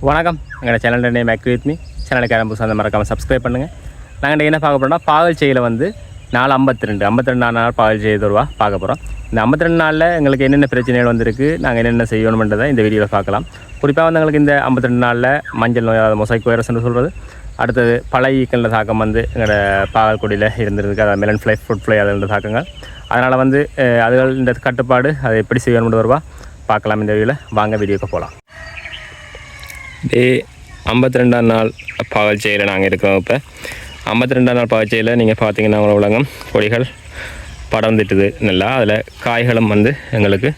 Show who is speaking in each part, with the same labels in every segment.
Speaker 1: வணக்கம். எங்களோட channel name make with me. சேனலுக்கு ஆரம்பிச்சு அந்த மறக்காமல் சப்ஸ்கிரைப் பண்ணுங்கள். நாங்கள் என்ன பார்க்க போகிறோம்னா பாகல் செய்யில் வந்து 52 நாள் பாகல் செய்ய தருவா பார்க்க போகிறோம். இந்த 52 நாளில் எங்களுக்கு என்னென்ன பிரச்சனைகள் வந்திருக்கு, நாங்கள் என்னென்ன செய்யணுமென்றதை இந்த வீடியோவில் பார்க்கலாம். குறிப்பாக வந்து எங்களுக்கு இந்த 52 நாளில் மஞ்சள் நோய், மொசைக் வைரஸ்ன்னு சொல்கிறது, அடுத்தது பழைய ஈக்களில் தாக்கம் வந்து எங்களோட பாகல் கொடியில் இருந்திருக்கு, அதாவது மெலன் ஃப்ளை, ஃப்ரூட் ஃப்ளை அதில் தாக்கங்கள். அதனால் வந்து அதுகள் இந்த கட்டுப்பாடு அதை எப்படி செய்யணும்னு வருவா பார்க்கலாம் இந்த வீடியோவில். வாங்க வீடியோக்கு போகலாம். 52 நாள் பாகல் செய்யில் நாங்கள் இருக்கிறோம். இப்போ 52 நாள் பாகல் செய்யில் நீங்கள் பார்த்தீங்கன்னா அவ்வளோ உலகம் கொடிகள் படர்ந்துட்டுது நல்லா. அதில் காய்களும் வந்து எங்களுக்கு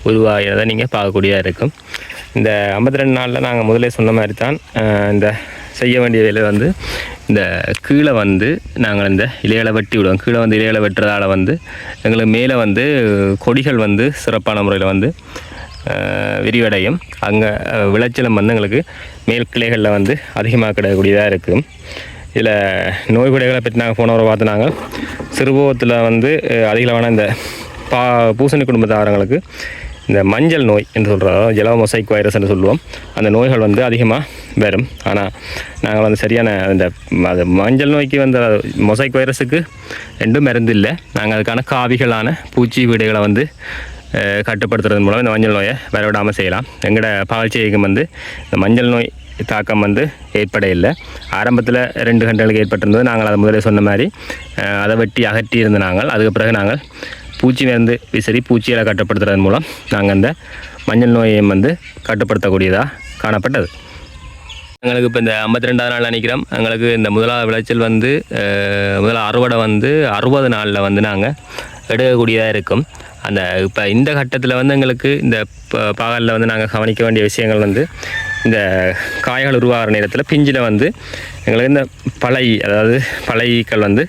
Speaker 1: உருவாகிறத நீங்கள் பார்க்கக்கூடியதாக இருக்கும். இந்த 52 நாளில் நாங்கள் முதலே சொன்ன மாதிரி தான் இந்த செய்ய வேண்டிய வேலை வந்து இந்த கீழே வந்து நாங்கள் இந்த இலைகளை வெட்டி விடுவோம். கீழே வந்து இலைகளை வெட்டுறதால வந்து எங்களுக்கு மேலே வந்து கொடிகள் வந்து சிறப்பான முறையில் வந்து விரிவடையும். அங்கே விளைச்சலும் வந்து எங்களுக்கு மேல் கிளைகளில் வந்து அதிகமாக கிடைக்கக்கூடியதாக இருக்கும். இதில் நோய் கொடைகளை பற்றி நாங்கள் போன வாரம் பார்த்து நாங்கள் சிறுபோகத்தில் வந்து அதிகளவான இந்த பூசணி குடும்பத்தாரங்களுக்கு இந்த மஞ்சள் நோய் என்று சொல்கிறோம், ஜெலோ மொசைக் வைரஸ் என்று சொல்லுவோம். அந்த நோய்கள் வந்து அதிகமாக வரும். ஆனால் நாங்கள் வந்து சரியான அது மஞ்சள் நோய்க்கு வந்து மொசைக் வைரஸுக்கு ரெண்டும் மருந்து இல்லை. நாங்கள் அதுக்கான காவிகளான பூச்சி வீடுகளை வந்து கட்டுப்படுத்துறது மூலம் இந்த மஞ்சள் நோயை வரவிடாமல் செய்யலாம். எங்களோட பால்ச்செய்க்கும் வந்து இந்த மஞ்சள் நோய் தாக்கம் வந்து ஏற்பட இல்லை. ஆரம்பத்தில் 2 கன்றுகளுக்கு ஏற்பட்டிருந்தது. நாங்கள் அதை முதலே சொன்ன மாதிரி அதை வெட்டி அகற்றி இருந்த நாங்கள் அதுக்கு பிறகு நாங்கள் பூச்சி மருந்து விசிறி பூச்சிகளை கட்டுப்படுத்துறதன் மூலம் நாங்கள் அந்த மஞ்சள் நோயை வந்து கட்டுப்படுத்தக்கூடியதாக காணப்பட்டது. எங்களுக்கு இப்போ இந்த 52 நாள் நினைக்கிறோம். எங்களுக்கு இந்த முதலாவது விளைச்சல் வந்து முதல்ல அறுவடை வந்து 60 நாளில் வந்து நாங்கள் எடுக்கக்கூடியதாக இருக்கும். அந்த இப்போ இந்த கட்டத்தில் வந்து எங்களுக்கு இந்த பாகலில் வந்து நாங்கள் கவனிக்க வேண்டிய விஷயங்கள் வந்து இந்த காய்கள் உருவாகிற நேரத்தில் பிஞ்சில் வந்து எங்களுக்கு இந்த அதாவது பழையக்கள் வந்து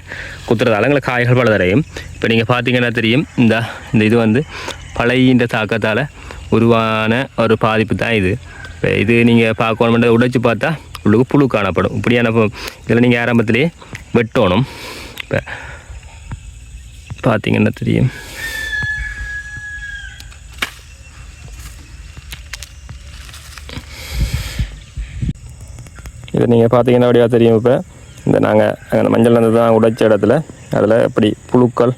Speaker 1: குத்துறதால எங்களுக்கு காய்கள் பலதடையும். இப்போ நீங்கள் பார்த்தீங்கன்னா தெரியும், இந்த இது வந்து பழையின்ற தாக்கத்தால் உருவான ஒரு பாதிப்பு தான் இது. இப்போ இது நீங்கள் பார்க்கணுமென்ற உடைச்சி பார்த்தா உள்ளுக்கு புழு காணப்படும். இப்படியான இதில் நீங்கள் ஆரம்பத்திலேயே வெட்டணும். இப்போ பார்த்தீங்கன்னா தெரியும், இது நீங்கள் பார்த்தீங்கன்னா அப்படியா தெரியும். இப்போ இந்த நாங்கள் மஞ்சள் வந்து தான் உடைச்ச இடத்துல அதில் எப்படி புழுக்கள்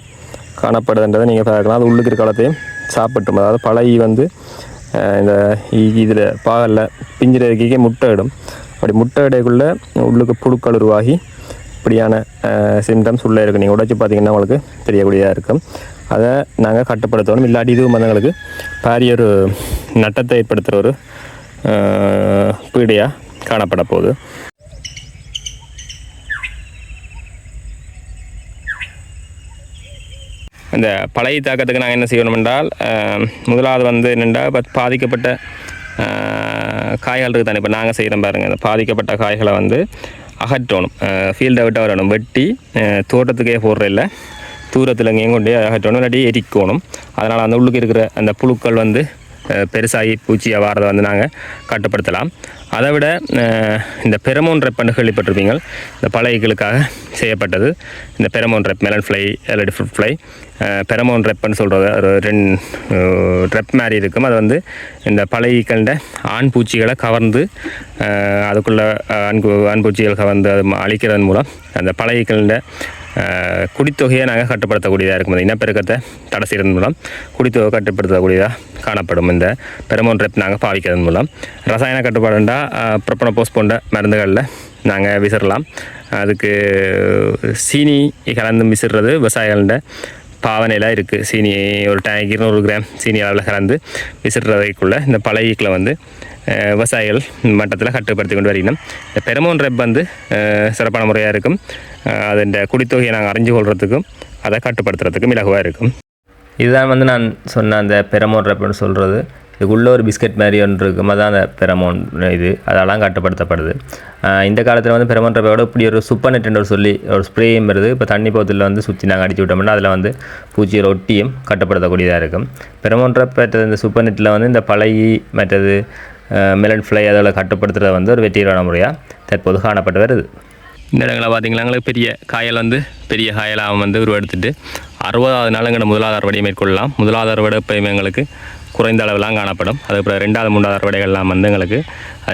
Speaker 1: காணப்படுதுன்றதை நீங்கள் பார்க்கலாம். அது உள்ளுக்கு இருக்க காலத்தையும் சாப்பிட்டும். அதாவது பழைய வந்து இந்த இதில் பாகலில் பிஞ்சிறதுக்கே முட்டை இடும். அப்படி முட்டை இடைக்குள்ளே உள்ளுக்கு புழுக்கள் உருவாகி இப்படியான சிம்டம்ஸ் உள்ளே இருக்குது. நீங்கள் உடைச்சி பார்த்தீங்கன்னா உங்களுக்கு தெரியக்கூடியதாக இருக்கும். அதை நாங்கள் கட்டுப்படுத்தணும். இல்லாட்டி இதுவும் வந்து எங்களுக்கு பாரிய ஒரு நட்டத்தை ஏற்படுத்துகிற ஒரு பீடையாக காணப்பட போகுது. இந்த பழைய தாக்கத்துக்கு நாங்கள் என்ன செய்யணும் என்றால், முதலாவது வந்து என்னென்னா இப்போ பாதிக்கப்பட்ட காய்கள் இருக்குது தானே. இப்போ நாங்கள் செய்கிறோம் பாருங்கள், இந்த பாதிக்கப்பட்ட காய்களை வந்து அகற்றணும். ஃபீல்டை விட்டு வரணும். வெட்டி தோட்டத்துக்கே போடுற இல்லை, தூரத்தில் எங்கேயும் கொண்டு அகற்றணும், இல்லாட்டி எரிக்கணும். அதனால் அந்த உள்ளுக்கு இருக்கிற அந்த புழுக்கள் வந்து பெருசாகி பூச்சியை வாரதை வந்து நாங்கள் கட்டுப்படுத்தலாம். அதை விட இந்த பெரமோன் ரெப்புன்னு கேள்விப்பட்டிருப்பீங்க. இந்த பழையகளுக்காக செய்யப்பட்டது இந்த பெரமோன் ரெப், மெலன் ஃப்ளை அல்லது ஃப்ரூட் ஃப்ளை. பெரமோன் ரெப்புன்னு சொல்கிறது ஒரு 2 ரெப் மாதிரி இருக்கும். அது வந்து இந்த பழையக்கண்ட ஆண் பூச்சிகளை கவர்ந்து அதுக்குள்ளே ஆண் பூச்சிகள் கவர்ந்து அது அழிக்கிறதன் மூலம் அந்த பழையக்கண்ட குடித்தொகையை நாங்கள் கட்டுப்படுத்தக்கூடியதாக இருக்கும். அந்த இனப்பெருக்கத்தை தடை செய்வதன் மூலம் குடித்தொகை கட்டுப்படுத்தக்கூடியதாக காணப்படும். இந்த பெரமோன் ரெப் நாங்கள் பாவிக்கிறதன் மூலம் ரசாயன கட்டுப்பாடுண்டா ப்ரொபனோபோஸ் போன்ற மருந்துகளில் நாங்கள் விசிறலாம். அதுக்கு சீனி கலந்து விசிறது விவசாயிகள பாவனையில் இருக்குது. சீனி ஒரு டேங்க் 200 கிராம் சீனி அளவில் கலந்து விசிறதைக்குள்ளே இந்த பழையக்கில் வந்து விவசாயிகள் மட்டத்தில் கட்டுப்படுத்தி கொண்டு வரணும். இந்த பெரமோன் ரெப் வந்து சிறப்பான முறையாக இருக்கும். அது இந்த குடித்தொகையை நாங்கள் அறிஞ்சு கொள்கிறதுக்கும் அதை கட்டுப்படுத்துறதுக்கும் இலகுவாக இருக்கும். இதுதான் வந்து நான் சொன்ன அந்த பெரமோன் ரெப்னு சொல்கிறது. இதுக்குள்ளே ஒரு பிஸ்கட் மாதிரி ஒன்று இருக்கும், அதுதான் அந்த பெரமோன் இது. அதெல்லாம் கட்டுப்படுத்தப்படுது. இந்த காலத்தில் வந்து பெரமோன் ரெப்போட இப்படி ஒரு சூப்பர் நெட்டுன்னு சொல்லி ஒரு ஸ்ப்ரேயும் வருது. இப்போ தண்ணி போத்தில் வந்து சுற்றி நாங்கள் அடிச்சு விட்டோம்னா அதில் வந்து பூச்சியை ஒட்டியும் கட்டுப்படுத்தக்கூடியதாக இருக்கும். பெரமோன் ரெப் இந்த சூப்பர் நெட்டில் வந்து இந்த பழைய மற்றது மெலன் ஃப்ளை அதில் கட்டுப்படுத்துகிறது வந்து ஒரு வெற்றிகரமான முறையாக தற்போது காணப்பட்டு வருது. இந்த இடங்களை பார்த்திங்கன்னா எங்களுக்கு பெரிய காயல் வந்து பெரிய காயலாக வந்து உருவெடுத்துட்டு 60வது நாள் எங்களை முதலாவது அறுவடையை மேற்கொள்ளலாம். முதலாவது அறுவடை எப்பயுமே எங்களுக்கு குறைந்த அளவுலாம் காணப்படும். அதுக்கப்புறம் 2வது 3வது அறுவடைகள்லாம் வந்து எங்களுக்கு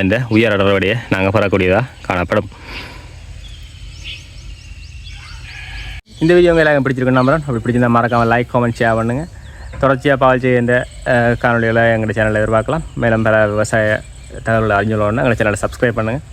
Speaker 1: அந்த உயர் அறுவடையை நாங்கள் பெறக்கூடியதாக காணப்படும். இந்த வீடியோ உங்கள் எல்லாரும் பிடிச்சிருக்கணும் நம்புறேன். அப்படி பிடிச்சிருந்தால் மறக்காமல் லைக், கமெண்ட், ஷேர் பண்ணுங்கள். தொடர்ச்சியாக பாவல் செய்கின்ற காணொலிகளை எங்கள் சேனலில் எதிர்பார்க்கலாம். மேலும் பல விவசாய தகவல்களை அறிஞ்சுள்ளோன்னா எங்கள் சேனலை சப்ஸ்கிரைப் பண்ணுங்கள்.